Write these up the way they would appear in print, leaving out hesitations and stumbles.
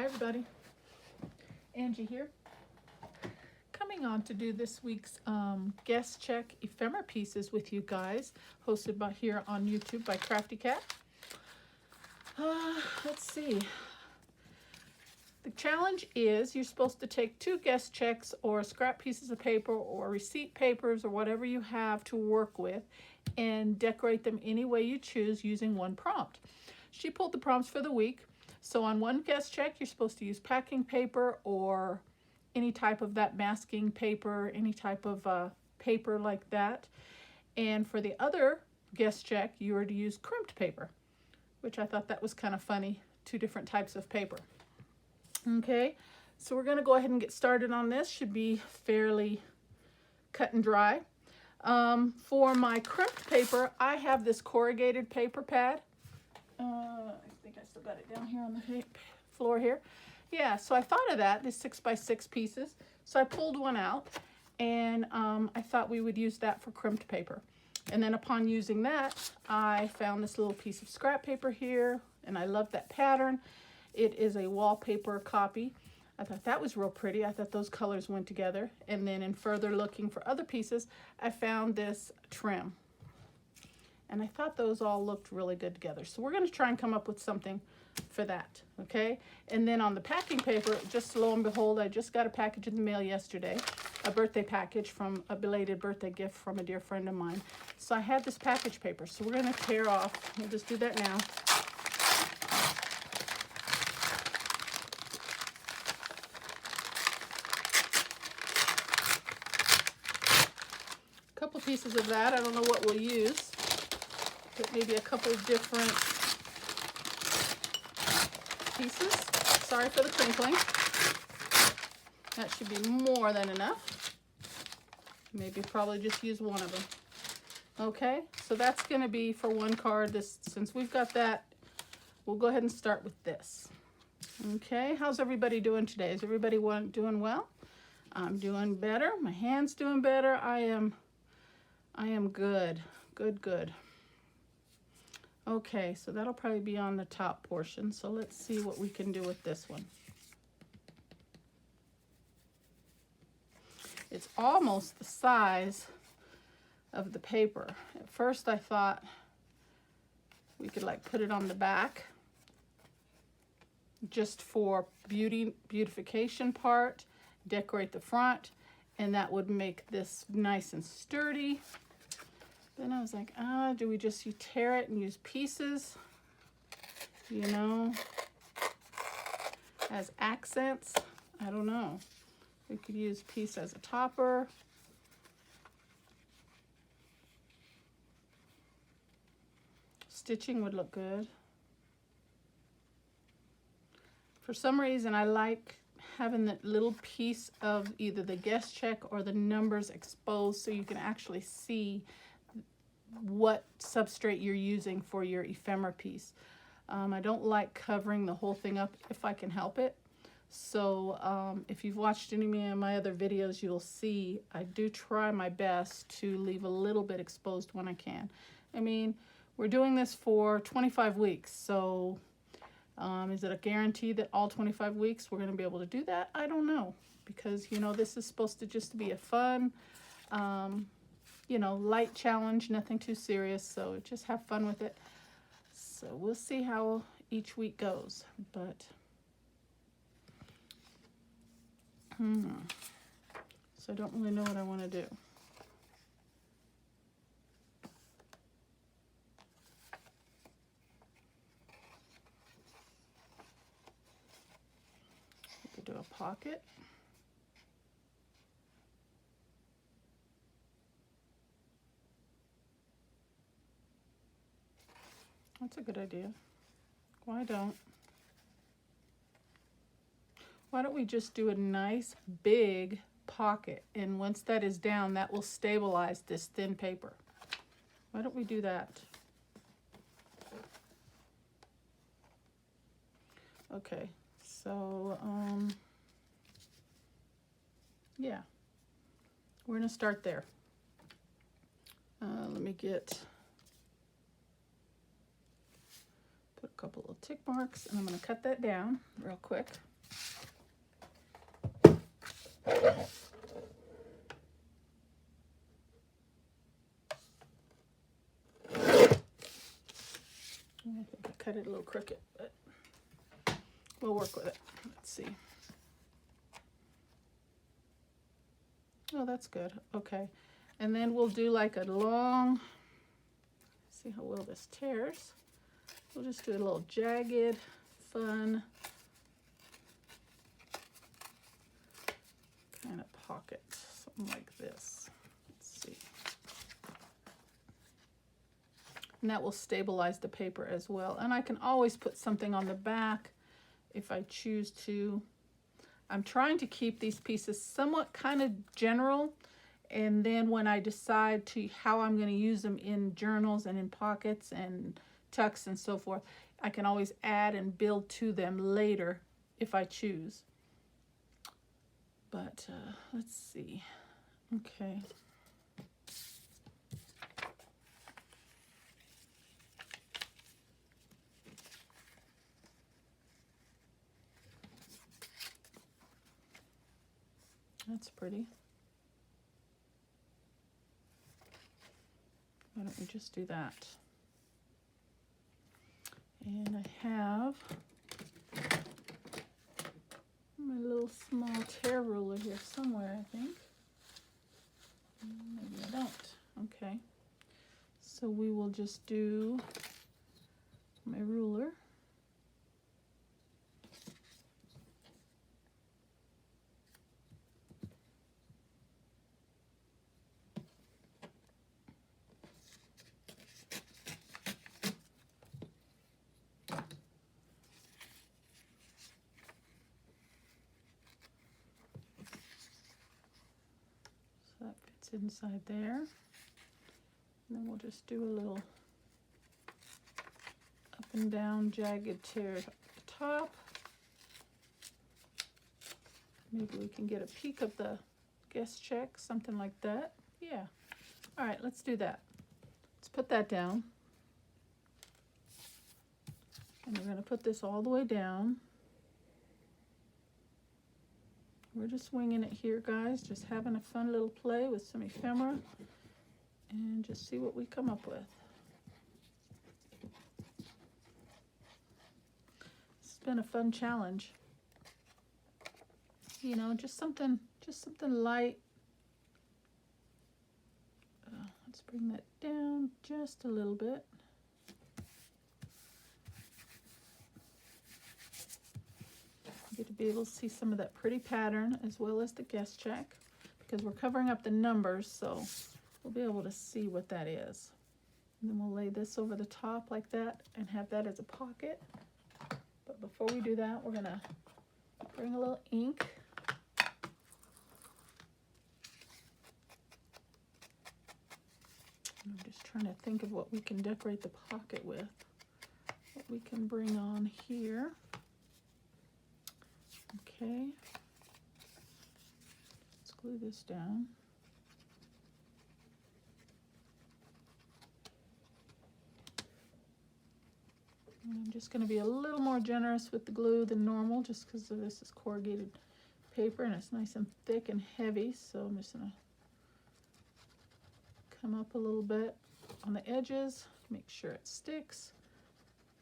everybody, Angie here. Coming on to do this week's guest check ephemera pieces with you guys, hosted by here on YouTube by Crafty Cat. Let's see. The challenge is you're supposed to take 2 guest checks or scrap pieces of paper or receipt papers or whatever you have to work with and decorate them any way you choose using one prompt. She pulled the prompts for the week. So on one guest check, you're supposed to use packing paper or any type of that masking paper, any type of paper like that. And for the other guest check, you were to use crimped paper, which I thought that was kind of funny, 2 different types of paper. Okay, so we're going to go ahead and get started on this. Should be fairly cut and dry. For my crimped paper, I have this corrugated paper pad. I think I still got it down here on the floor here. Yeah, so I thought of that, these 6x6 pieces. So I pulled one out, and I thought we would use that for crimped paper. And then upon using that, I found this little piece of scrap paper here, and I love that pattern. It is a wallpaper copy. I thought that was real pretty. I thought those colors went together. And then in further looking for other pieces, I found this trim. And I thought those all looked really good together. So we're going to try and come up with something for that, okay? And then on the packing paper, just lo and behold, I just got a package in the mail yesterday, a birthday package from a belated birthday gift from a dear friend of mine. So I had this package paper, so we're going to tear off. We'll just do that now. A couple pieces of that. I don't know what we'll use, but maybe a couple of different pieces. Sorry for the crinkling. That should be more than enough. Maybe probably just use one of them. Okay, so that's going to be for one card. This, since we've got that, we'll go ahead and start with this. Okay, how's everybody doing today? Is everybody doing well? I'm doing better. My hand's doing better. I am good. Good. Okay, so that'll probably be on the top portion. So let's see what we can do with this one. It's almost the size of the paper. At first I thought we could like put it on the back just for beautification part, decorate the front, and that would make this nice and sturdy. Then I was like, do we just tear it and use pieces, you know, as accents? I don't know. We could use piece as a topper. Stitching would look good. For some reason, I like having that little piece of either the guest check or the numbers exposed so you can actually see what substrate you're using for your ephemera piece. I don't like covering the whole thing up if I can help it. So if you've watched any of my other videos, you'll see I do try my best to leave a little bit exposed when I can. I mean, we're doing this for 25 weeks, so is it a guarantee that all 25 weeks we're going to be able to do that? I don't know, because, you know, this is supposed to just be a fun, you know, light challenge, nothing too serious, so just have fun with it. So we'll see how each week goes, but so I don't really know what I want to do. We could do a pocket. That's a good idea. Why don't we just do a nice big pocket, and once that is down, that will stabilize this thin paper. Why don't we do that? Okay, so yeah, we're gonna start there. Let me put a couple of tick marks, and I'm going to cut that down real quick. I think I cut it a little crooked, but we'll work with it. Let's see. Oh, that's good. Okay. And then we'll do like a long, see how well this tears. We'll just do a little jagged, fun kind of pocket, something like this. Let's see. And that will stabilize the paper as well. And I can always put something on the back if I choose to. I'm trying to keep these pieces somewhat kind of general, and then when I decide to how I'm going to use them in journals and in pockets and tucks and so forth, I can always add and build to them later if I choose. But let's see. Okay. That's pretty. Why don't we just do that? And I have my little small tear ruler here somewhere, I think. Maybe I don't. Okay. So we will just do my ruler. That fits inside there. And then we'll just do a little up and down jagged tear at the top. Maybe we can get a peek of the guest check, something like that. Yeah. All right, let's do that. Let's put that down. And we're going to put this all the way down. We're just winging it here, guys, just having a fun little play with some ephemera and just see what we come up with. It's been a fun challenge. You know, just something light. Let's bring that down just a little bit. Get to be able to see some of that pretty pattern as well as the guest check, because we're covering up the numbers, so we'll be able to see what that is. And then we'll lay this over the top like that and have that as a pocket. But before we do that, we're gonna bring a little ink. And I'm just trying to think of what we can decorate the pocket with, what we can bring on here. Okay, let's glue this down. And I'm just going to be a little more generous with the glue than normal, just because this is corrugated paper and it's nice and thick and heavy. So I'm just going to come up a little bit on the edges, make sure it sticks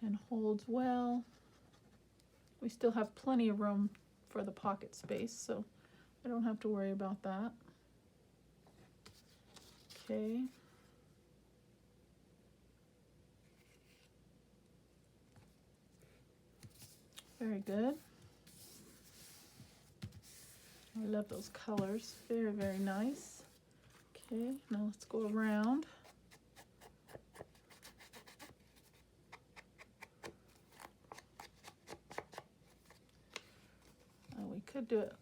and holds well. We still have plenty of room for the pocket space, so I don't have to worry about that. Okay. Very good. I love those colors. Very, very nice. Okay, now let's go around. We could do it.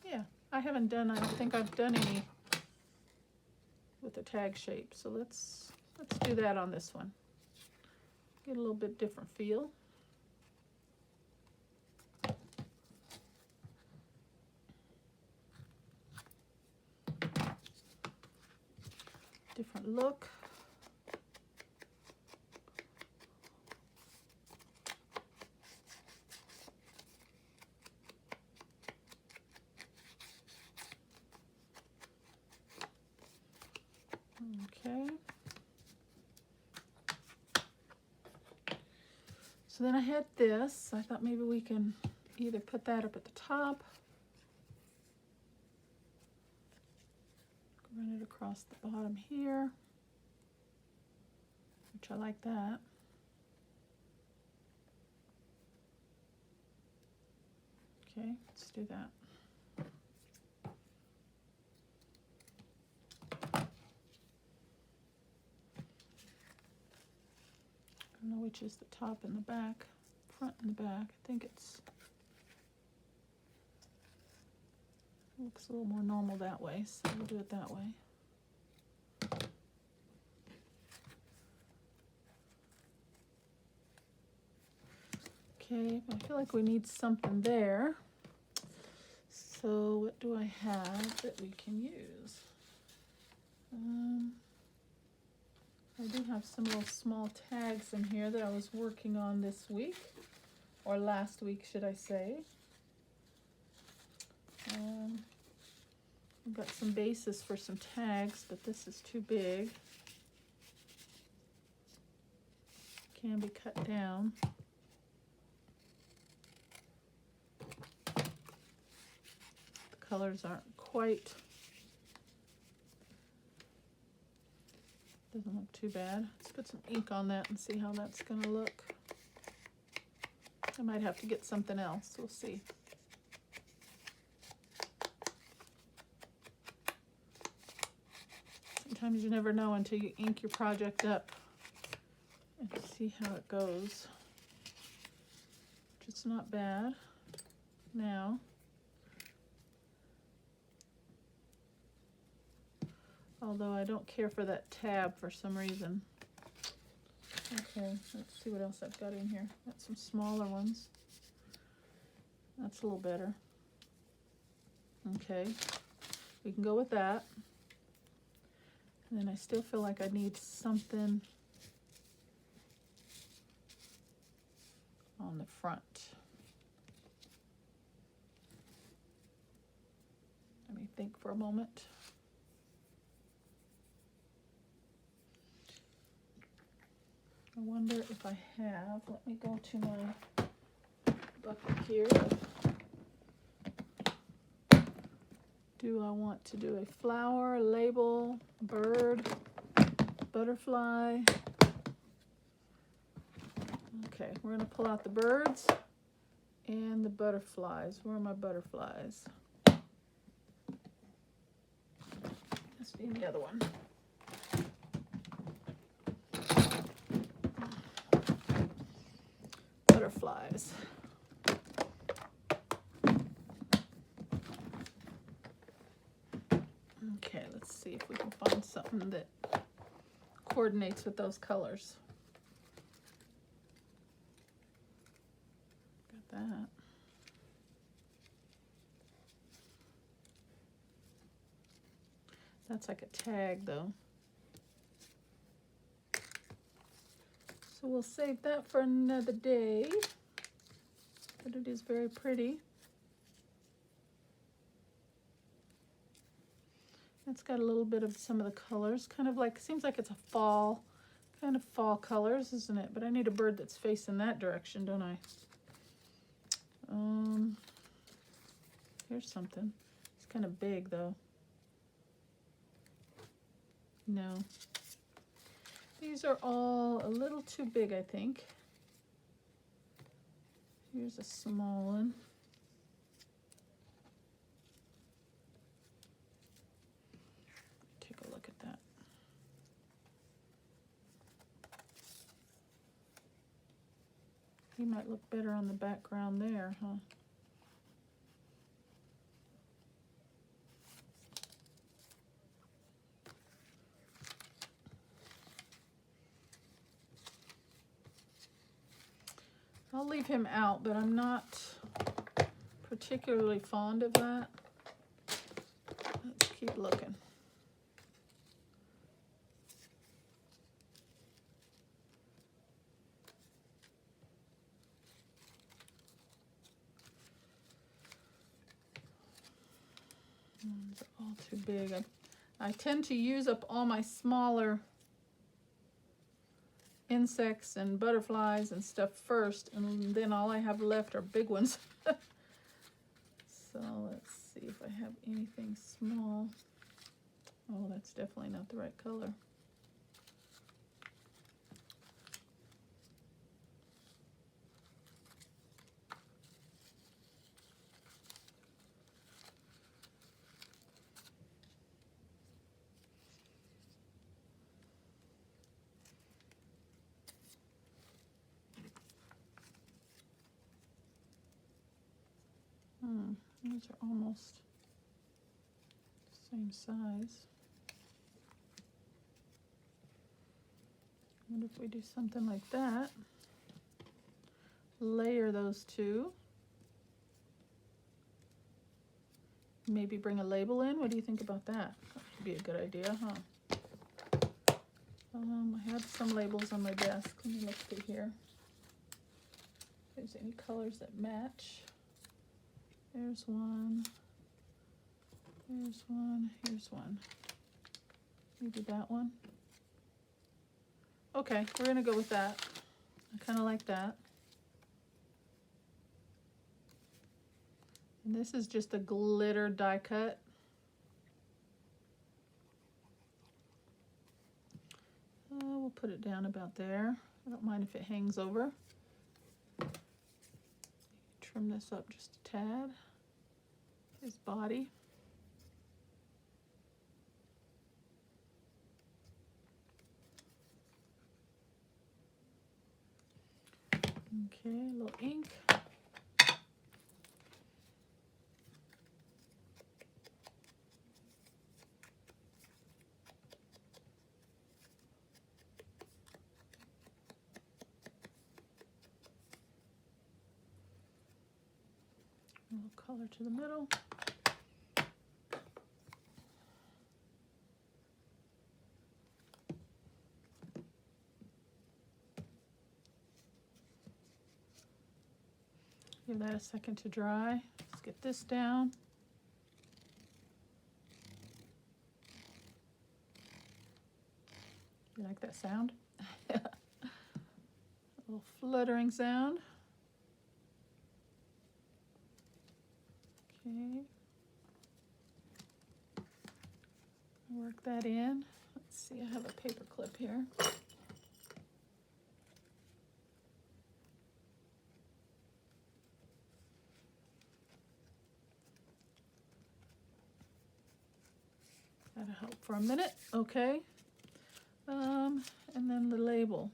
Yeah, I don't think I've done any with the tag shape. So let's do that on this one. Get a little bit different feel. Different look. Okay. So then I had this. I thought maybe we can either put that up at the top, run it across the bottom here, which I like that. Okay, let's do that. I don't know which is the top and the back, front and the back. I think it's looks a little more normal that way, so we'll do it that way. Okay, I feel like we need something there. So what do I have that we can use? I do have some little small tags in here that I was working on this week, or last week, should I say. I've got some bases for some tags, but this is too big. Can be cut down. The colors aren't quite, doesn't look too bad. Let's put some ink on that and see how that's going to look. I might have to get something else, we'll see. Sometimes you never know until you ink your project up and see how it goes. Which is not bad now. Although I don't care for that tab for some reason. Okay, let's see what else I've got in here. Got some smaller ones. That's a little better. Okay, we can go with that. And then I still feel like I need something on the front. Let me think for a moment. I wonder if I have, let me go to my bucket here. Do I want to do a flower, a label, bird, butterfly? Okay, we're going to pull out the birds and the butterflies. Where are my butterflies? Must be in the other one. Butterflies. Okay, let's see if we can find something that coordinates with those colors. Got that. That's like a tag though. So we'll save that for another day. But it is very pretty. It's got a little bit of some of the colors, kind of like, seems like it's a fall, kind of fall colors, isn't it? But I need a bird that's facing that direction, don't I? Here's something. It's kind of big though. No. These are all a little too big, I think. Here's a small one. Take a look at that. He might look better on the background there, huh? I'll leave him out, but I'm not particularly fond of that. Let's keep looking. These are all too big. I tend to use up all my smaller insects and butterflies and stuff first, and then all I have left are big ones. So let's see if I have anything small. Oh, that's definitely not the right color. These are almost the same size. What if we do something like that? Layer those two. Maybe bring a label in. What do you think about that? That would be a good idea, huh? I have some labels on my desk. Let me look through here. If there's any colors that match. There's one. There's one. Here's one. Maybe that one. Okay, we're gonna go with that. I kind of like that. And this is just a glitter die cut. We'll put it down about there. I don't mind if it hangs over. Trim this up just a tad. His body. Okay, a little ink. A little color to the middle. Give that a second to dry. Let's get this down. You like that sound? A little fluttering sound. Okay. Work that in. Let's see, I have a paper clip here. That'll help for a minute. Okay. And then the label.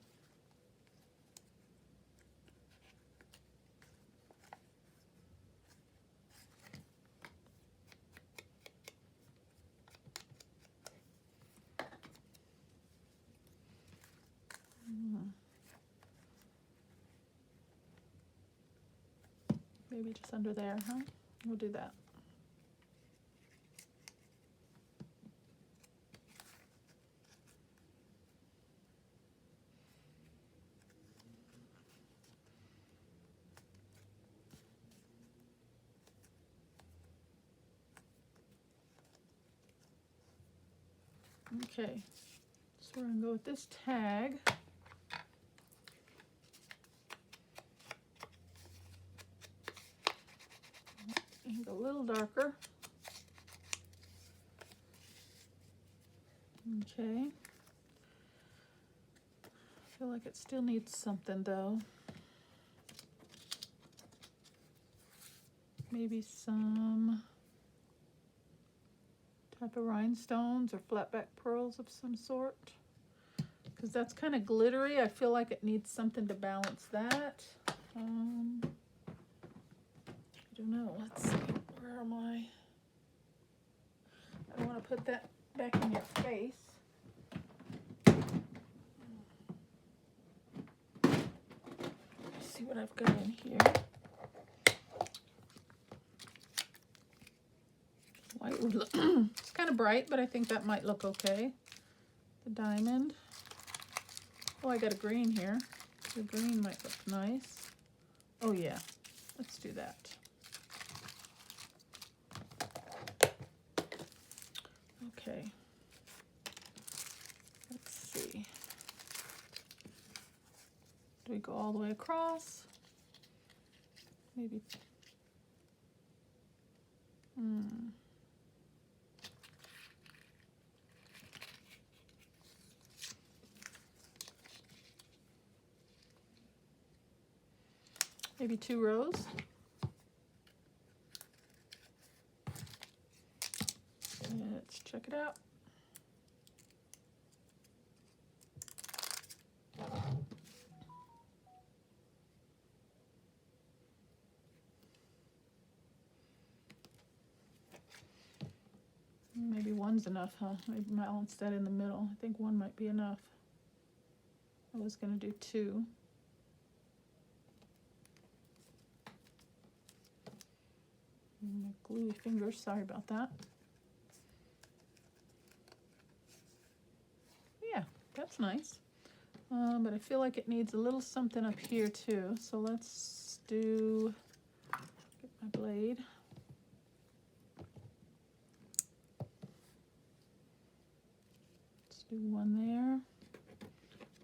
Maybe just under there, huh? We'll do that. Okay, so we're gonna go with this tag. Ink a little darker. Okay. I feel like it still needs something though. Maybe some type of rhinestones or flatback pearls of some sort. Because that's kind of glittery. I feel like it needs something to balance that. I don't know. Let's see. Where am I? I don't want to put that back in your face. Let's see what I've got in here. White would look, it's kind of bright, but I think that might look okay. The diamond. Oh, I got a green here. The green might look nice. Oh yeah, let's do that. Okay, Do we go all the way across? Maybe. Maybe 2 rows. Let's check it out. Maybe 1's enough, huh? Maybe balance that in the middle. I think 1 might be enough. I was going to do 2. My gluey fingers, sorry about that. Yeah, that's nice. But I feel like it needs a little something up here too. So let's do, get my blade. Let's do 1 there.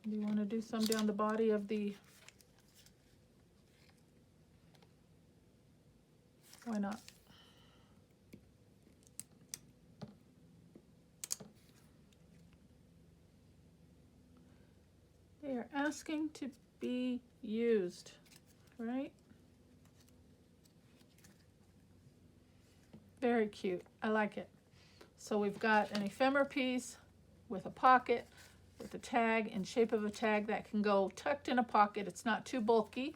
Do you want to do some down the body of the, why not? They are asking to be used, right? Very cute. I like it. So we've got an ephemera piece with a pocket, with a tag in shape of a tag that can go tucked in a pocket. It's not too bulky.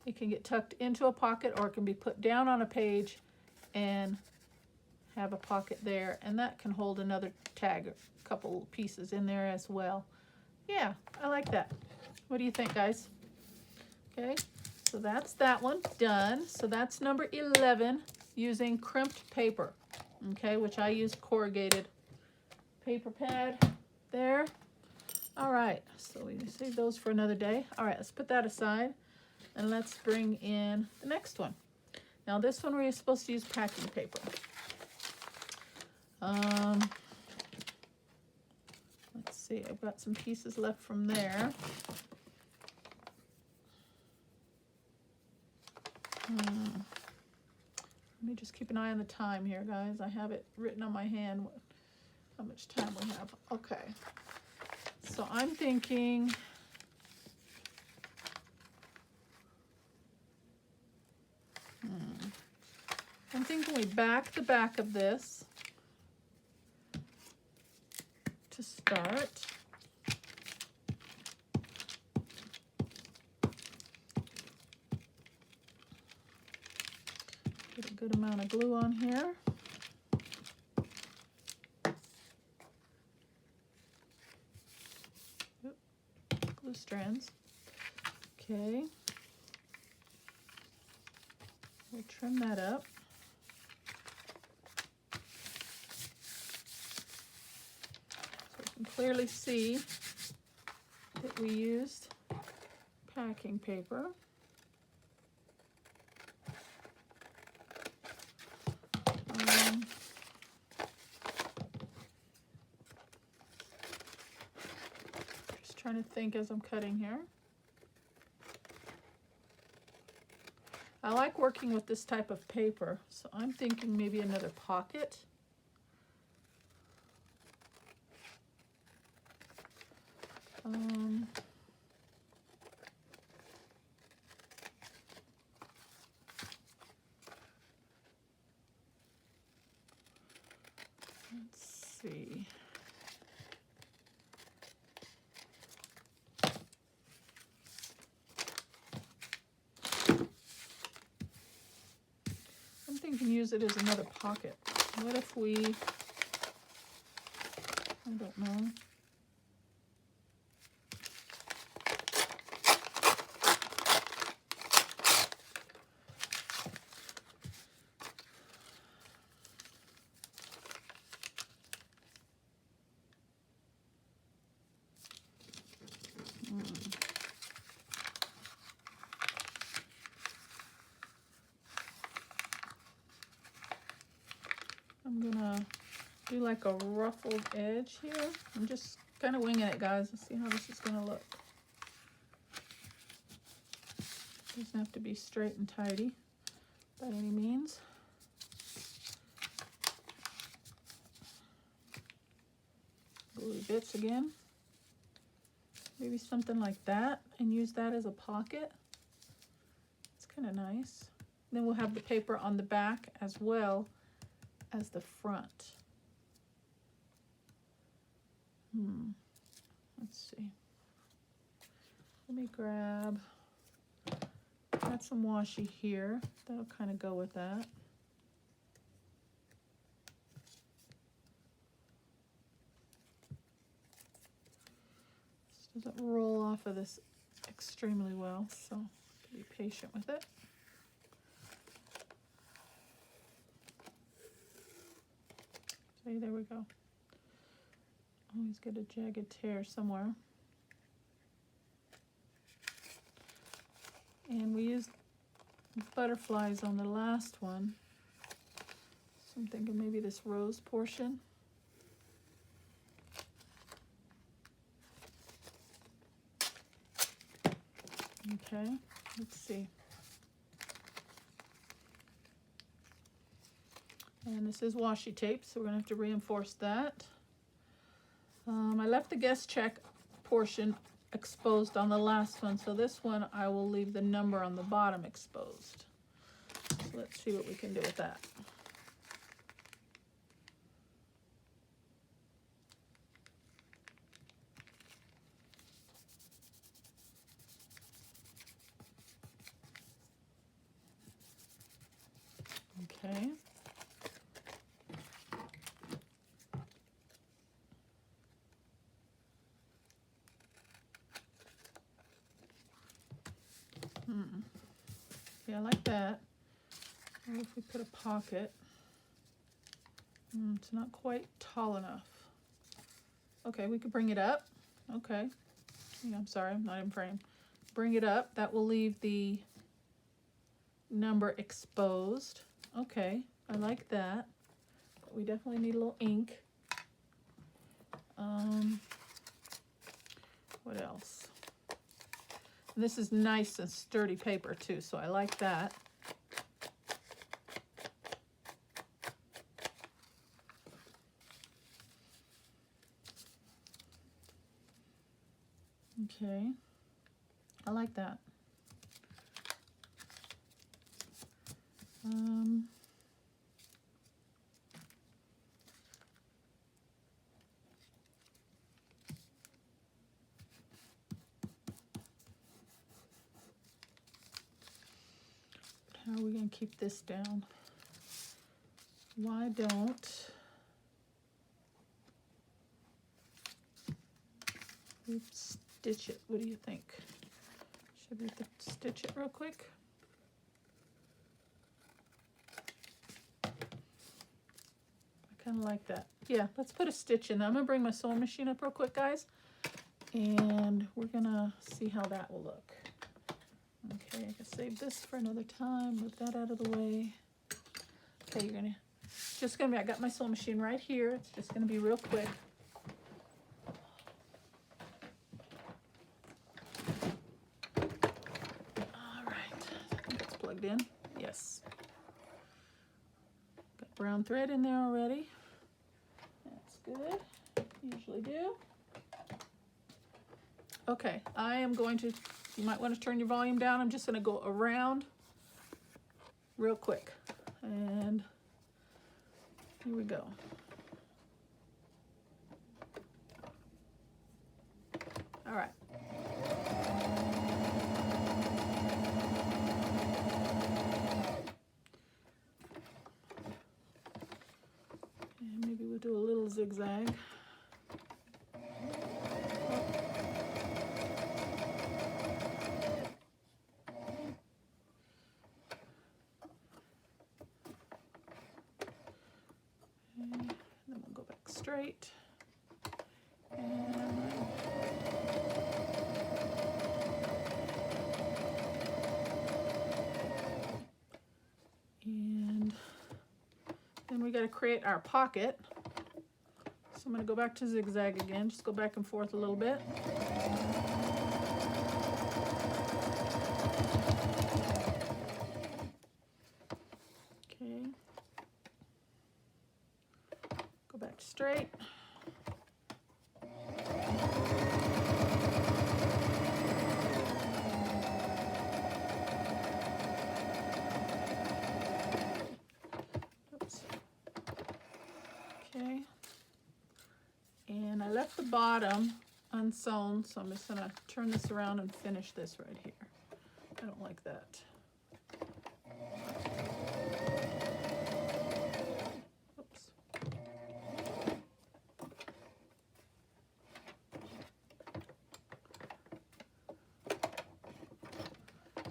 It can get tucked into a pocket, or it can be put down on a page and have a pocket there, and that can hold another tag, a couple pieces in there as well. Yeah, I like that. What do you think, guys? Okay, so that's that one done. So that's number 11, using crimped paper, okay, which I use corrugated paper pad there. All right, so we save those for another day. All right, let's put that aside, and let's bring in the next one. Now this one we're supposed to use packing paper. Let's see, I've got some pieces left from there. Let me just keep an eye on the time here, guys. I have it written on my hand how much time we have. Okay, so I'm thinking we back the back of this to start. Get a good amount of glue on here. Oop, glue strands. Okay. We'll trim that up. So you can clearly see that we used packing paper. Just trying to think as I'm cutting here. I like working with this type of paper, so I'm thinking maybe another pocket. Let's see. I'm thinking use it as another pocket. What if we, I don't know. I'm gonna do like a ruffled edge here. I'm just Kind of winging it, guys. Let's see how this is going to look. Doesn't have to be straight and tidy by any means. Glue bits again. Maybe something like that, and use that as a pocket. It's kind of nice. Then we'll have the paper on the back as well as the front. Let's see. Let me grab some washi here. That'll kind of go with that. This doesn't roll off of this extremely well, so be patient with it. See, there we go. Always get a jagged tear somewhere. And we used butterflies on the last one. So I'm thinking maybe this rose portion. Okay, let's see. And this is washi tape, so we're gonna have to reinforce that. I left the guest check portion exposed on the last one, so this one I will leave the number on the bottom exposed. So let's see what we can do with that. Okay. Yeah, I like that. What if we put a pocket? It's not quite tall enough. Okay, we could bring it up. Okay. Yeah, I'm sorry, I'm not in frame. Bring it up. That will leave the number exposed. Okay, I like that. But we definitely need a little ink. What else? And this is nice and sturdy paper too, so I like that. Okay, I like that. How are we going to keep this down? Why don't we stitch it? What do you think? Should we stitch it real quick? I kind of like that. Yeah, let's put a stitch in. I'm going to bring my sewing machine up real quick, guys, and we're going to see how that will look. Okay, I can save this for another time. Move that out of the way. Okay, I got my sewing machine right here. It's just gonna be real quick. All right, I think it's plugged in. Yes. Got brown thread in there already. That's good. Usually do. Okay, I am going to. You might want to turn your volume down. I'm just going to go around real quick. And here we go. All right. And maybe we'll do a little zigzag. Straight. And then we got to create our pocket. So I'm going to go back to zigzag again. Just go back and forth a little bit. Okay. Go back to straight. Oops. Okay. And I left the bottom unsewn, so I'm just going to turn this around and finish this right here. I don't like that. Oops.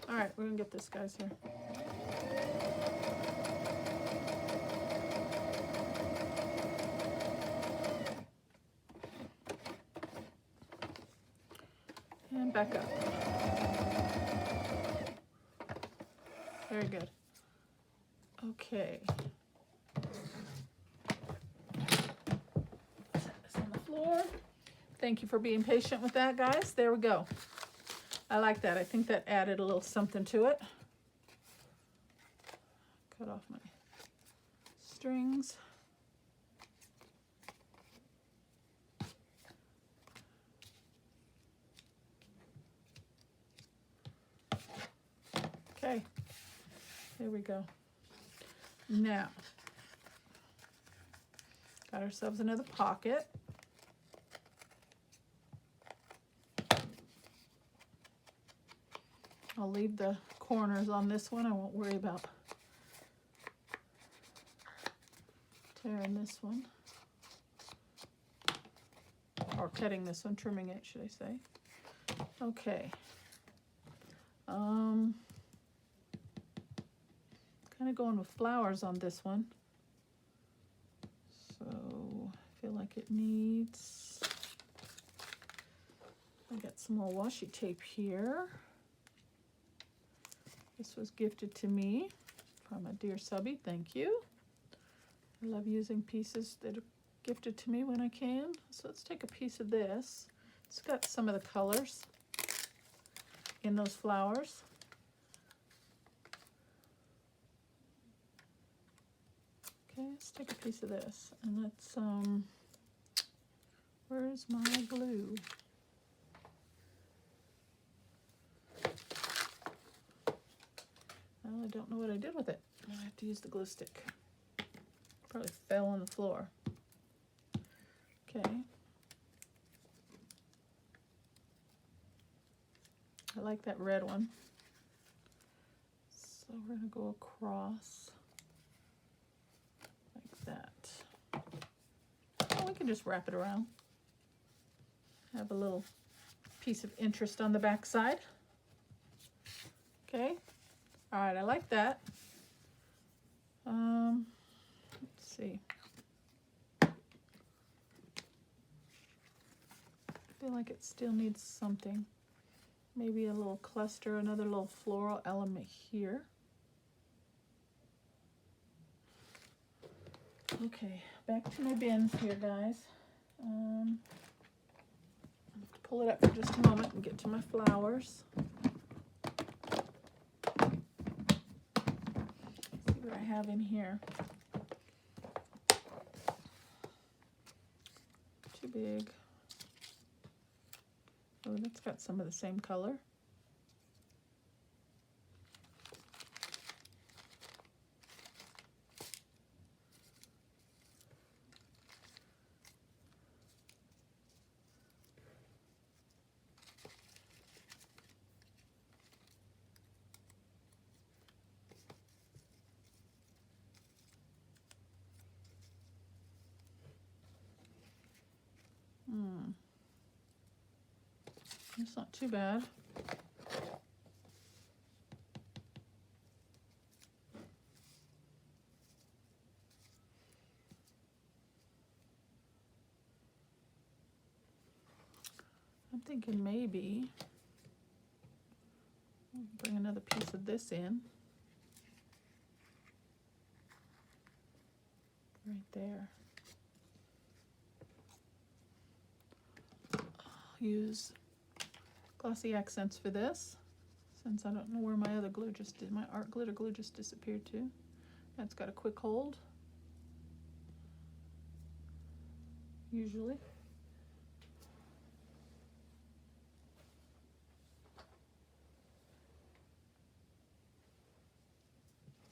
All right, we're going to get this, guys, here. And back up. Very good. Okay. Set this on the floor. Thank you for being patient with that, guys. There we go. I like that. I think that added a little something to it. Cut off my strings. Okay, there we go. Now, got ourselves another pocket. I'll leave the corners on this one. I won't worry about tearing this one. Or cutting this one, trimming it, should I say. Okay. Kind of going with flowers on this one. So I feel like it needs, I got some more washi tape here. This was gifted to me from a dear subby, thank you. I love using pieces that are gifted to me when I can. So let's take a piece of this. It's got some of the colors in those flowers. Okay, let's take a piece of this and let's, where's my glue? Well, I don't know what I did with it. I have to use the glue stick. Probably fell on the floor. Okay. I like that red one. So we're gonna go across like that. Oh, we can just wrap it around. Have a little piece of interest on the back side. Okay. All right, I like that. Let's see. I feel like it still needs something. Maybe a little cluster, another little floral element here. Okay, back to my bins here, guys. I have to pull it up for just a moment and get to my flowers. See what I have in here. Too big. Oh, that's got some of the same color. It's not too bad. I'm thinking maybe bring another piece of this in. Right there. use glossy accents for this, since I don't know where my other glue just did. My art glitter glue just disappeared too. That's got a quick hold, usually.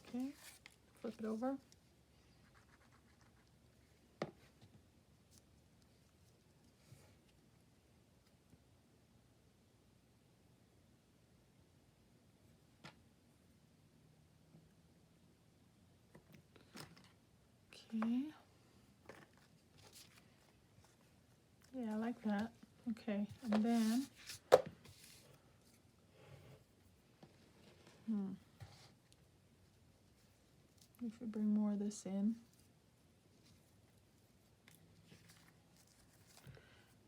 Okay, flip it over. Okay. Yeah, I like that. Okay, and then if we bring more of this in,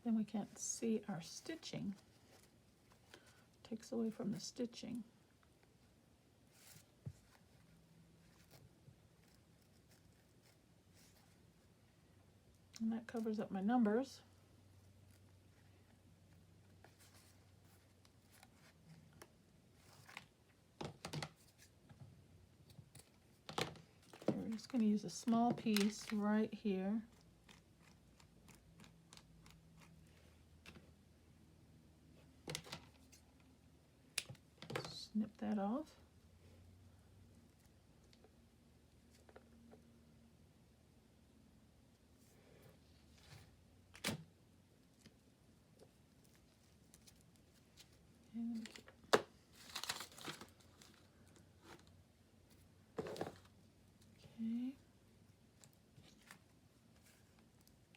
then we can't see our stitching. Takes away from the stitching. And that covers up my numbers. We're just going to use a small piece right here. Snip that off. And okay.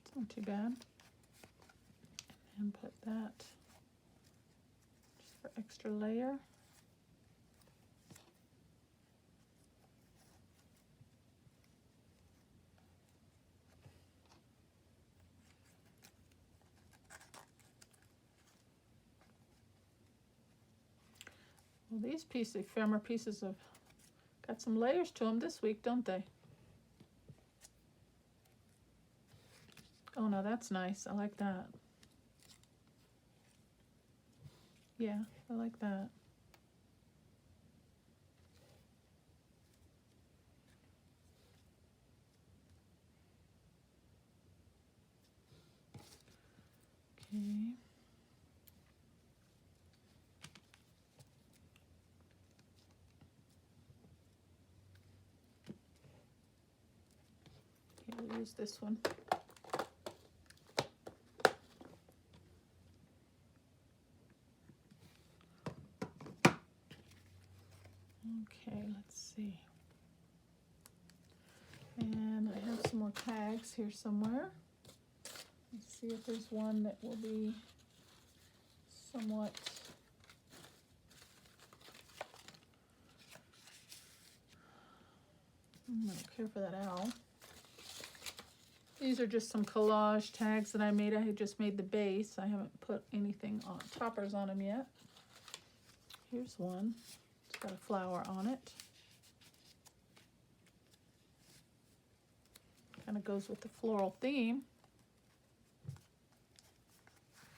It's not too bad. And put that just for extra layer. Well, these ephemera pieces have got some layers to them this week, don't they? Oh no, that's nice. I like that. Yeah, I like that. Okay. Okay, we'll use this one. Okay, let's see. And I have some more tags here somewhere. Let's see if there's one that will be somewhat I don't care for that owl. These are just some collage tags that I made. I had just made the base. I haven't put anything on toppers on them yet. Here's one. It's got a flower on it. Kind of goes with the floral theme.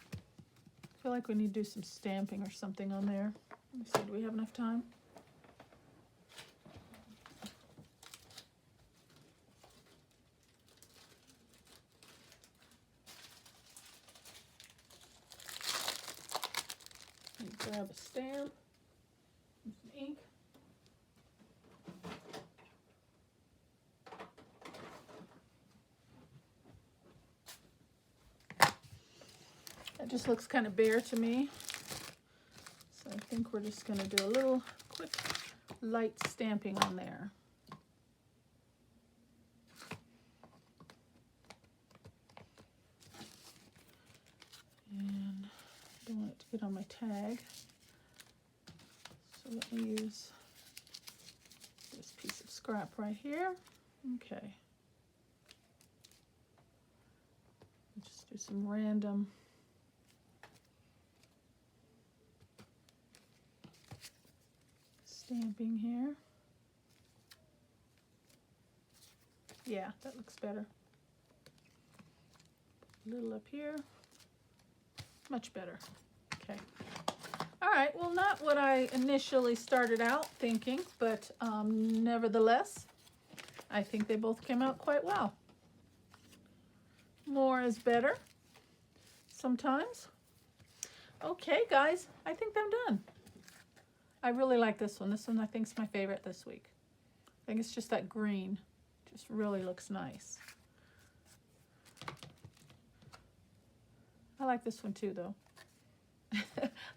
I feel like we need to do some stamping or something on there. Let me see, do we have enough time? Grab a stamp and some ink. That just looks kind of bare to me. So I think we're just going to do a little quick light stamping on there. And I don't want it to get on my tag. So let me use this piece of scrap right here. Okay. Just do some random stamping here. Yeah, that looks better. A little up here. Much better. Okay. All right, well, not what I initially started out thinking, but nevertheless, I think they both came out quite well. More is better sometimes. Okay, guys, I think I'm done. I really like this one. This one I think is my favorite this week. I think it's just that green. Just really looks nice. I like this one too, though.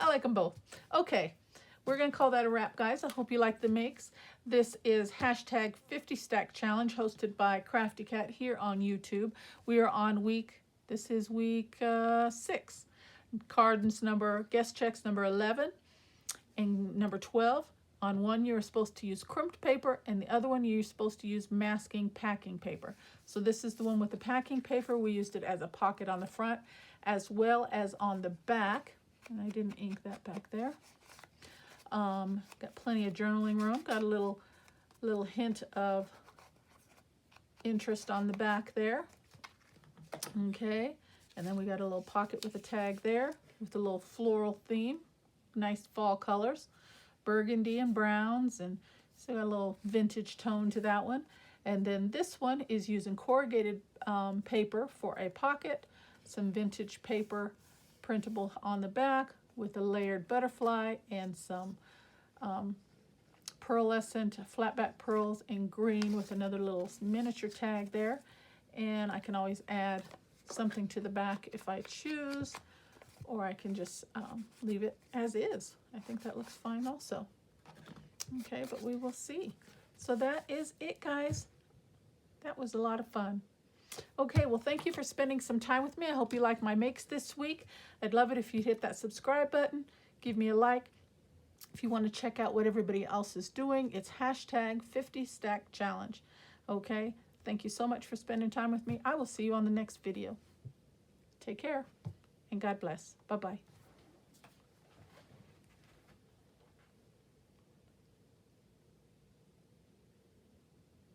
I like them both. Okay, we're going to call that a wrap, guys. I hope you like the makes. This is hashtag 50 Stack Challenge hosted by Crafty Cat here on YouTube. We are on this is week 6. Cards number, guest checks number 11 and number 12. On one, you're supposed to use crimped paper, and the other one, you're supposed to use masking packing paper. So this is the one with the packing paper. We used it as a pocket on the front, as well as on the back. And I didn't ink that back there. Got plenty of journaling room. Got a little hint of interest on the back there. Okay, and then we got a little pocket with a tag there with a little floral theme. Nice fall colors, burgundy and browns, and so got a little vintage tone to that one. And then this one is using corrugated paper for a pocket, some vintage paper printable on the back with a layered butterfly and some pearlescent flatback pearls in green with another little miniature tag there. And I can always add something to the back if I choose, or I can just leave it as is. I think that looks fine also. Okay, but we will see. So that is it, guys. That was a lot of fun. Okay, well, thank you for spending some time with me. I hope you like my makes this week. I'd love it if you hit that subscribe button, give me a like. If you want to check out what everybody else is doing, it's hashtag 50 Stack Challenge. Okay, thank you so much for spending time with me. I will see you on the next video. Take care, and God bless. Bye-bye.